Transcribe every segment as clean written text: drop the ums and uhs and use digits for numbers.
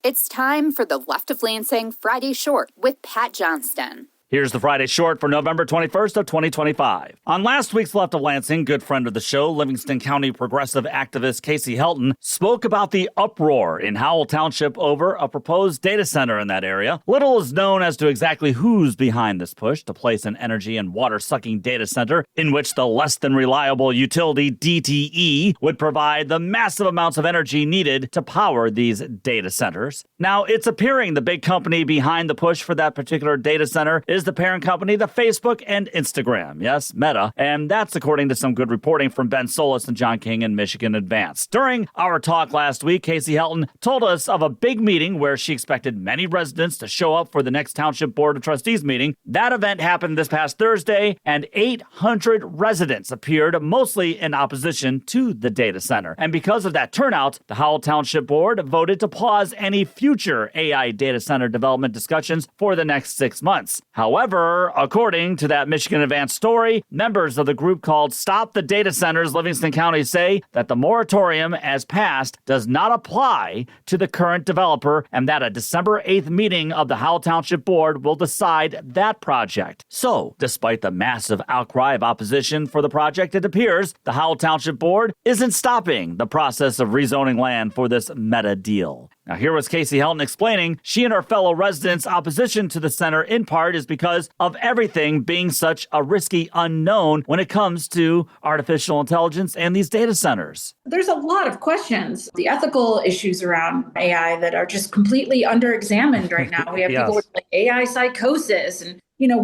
It's time for the Left of Lansing Friday Short with Pat Johnston. Here's the Friday Short for November 21st of 2025. On last week's Left of Lansing, good friend of the show, Livingston County progressive activist Casey Helton, spoke about the uproar in Howell Township over a proposed data center in that area. Little is known as to exactly who's behind this push to place an energy and water-sucking data center in which the less-than-reliable utility DTE would provide the massive amounts of energy needed to power these data centers. Now, it's appearing the big company behind the push for that particular data center is the parent company, the Facebook and Instagram. Yes, Meta. And that's according to some good reporting from Ben Solis and John King in Michigan Advance. During our talk last week, Casey Helton told us of a big meeting where she expected many residents to show up for the next Township Board of Trustees meeting. That event happened this past Thursday, and 800 residents appeared, mostly in opposition to the data center. And because of that turnout, the Howell Township Board voted to pause any future AI data center development discussions for the next 6 months. However, according to that Michigan Advance story, members of the group called Stop the Data Centers Livingston County say that the moratorium as passed does not apply to the current developer and that a December 8th meeting of the Howell Township Board will decide that project. So, despite the massive outcry of opposition for the project, it appears the Howell Township Board isn't stopping the process of rezoning land for this Meta deal. Now, here was Casey Helton explaining she and her fellow residents' opposition to the center in part is because of everything being such a risky unknown when it comes to artificial intelligence and these data centers. There's a lot of questions. The ethical issues around AI that are just completely underexamined right now. We have Yes. people with like AI psychosis and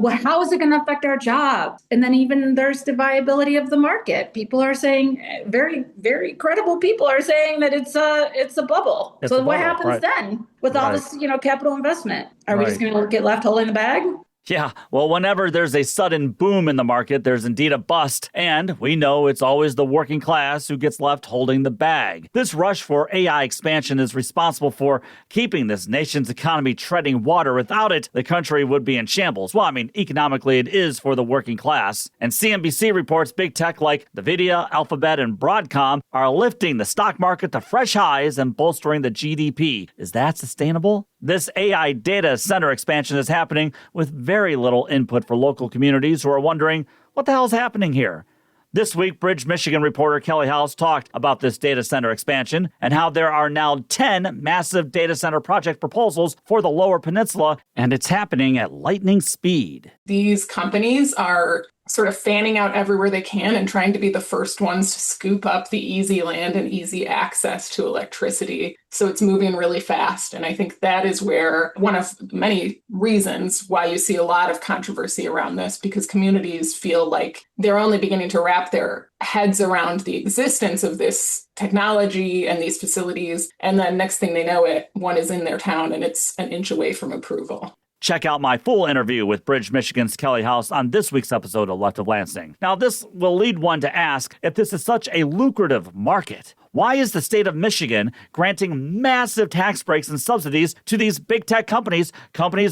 how is it going to affect our jobs? And then even there's the viability of the market. People are saying, very, very credible people are saying that it's a bubble. It's so a what bubble, happens right. then with all this, capital investment? Are we Right. just going to get left holding the bag? Yeah, well, whenever there's a sudden boom in the market, there's indeed a bust. And we know it's always the working class who gets left holding the bag. This rush for AI expansion is responsible for keeping this nation's economy treading water. Without it, the country would be in shambles. Well, I mean, economically, it is for the working class. And CNBC reports big tech like NVIDIA, Alphabet, and Broadcom are lifting the stock market to fresh highs and bolstering the GDP. Is that sustainable? This AI data center expansion is happening with very little input for local communities who are wondering, what the hell is happening here? This week, Bridge, Michigan reporter Kelly House talked about this data center expansion and how there are now 10 massive data center project proposals for the Lower Peninsula, and it's happening at lightning speed. These companies are sort of fanning out everywhere they can and trying to be the first ones to scoop up the easy land and easy access to electricity. So it's moving really fast. And I think that is where one of many reasons why you see a lot of controversy around this, because communities feel like they're only beginning to wrap their heads around the existence of this technology and these facilities. And then next thing they know it, one is in their town and it's an inch away from approval. Check out my full interview with Bridge, Michigan's Kelly House on this week's episode of Left of Lansing. Now, this will lead one to ask, if this is such a lucrative market, why is the state of Michigan granting massive tax breaks and subsidies to these big tech companies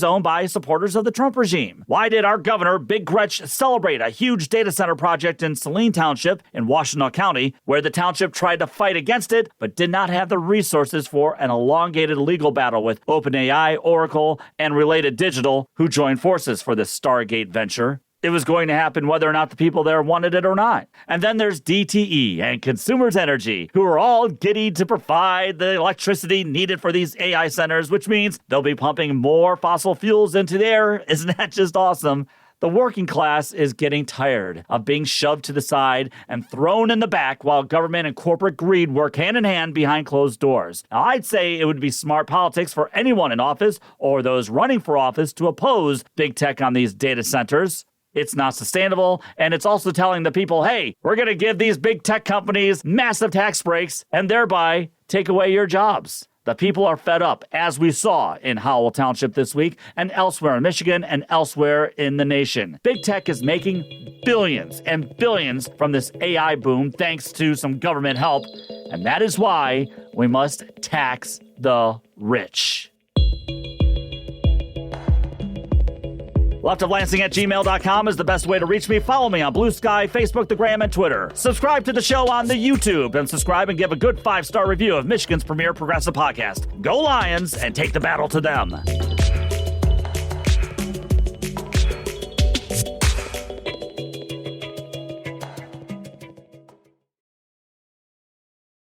owned by supporters of the Trump regime? Why did our governor, Big Gretch, celebrate a huge data center project in Saline Township in Washtenaw County, where the township tried to fight against it, but did not have the resources for an elongated legal battle with OpenAI, Oracle, and Related Digital, who joined forces for this Stargate venture? It was going to happen whether or not the people there wanted it or not. And then there's DTE and Consumers Energy, who are all giddy to provide the electricity needed for these AI centers, which means they'll be pumping more fossil fuels into the air. Isn't that just awesome? The working class is getting tired of being shoved to the side and thrown in the back while government and corporate greed work hand in hand behind closed doors. Now, I'd say it would be smart politics for anyone in office or those running for office to oppose big tech on these data centers. It's not sustainable, and it's also telling the people, hey, we're going to give these big tech companies massive tax breaks and thereby take away your jobs. The people are fed up, as we saw in Howell Township this week and elsewhere in Michigan and elsewhere in the nation. Big tech is making billions and billions from this AI boom thanks to some government help, and that is why we must tax the rich. Leftoflansing@gmail.com is the best way to reach me. Follow me on Blue Sky, Facebook, the Gram, and Twitter. Subscribe to the show on the YouTube, and subscribe and give a good 5-star review of Michigan's premier progressive podcast. Go Lions, and take the battle to them.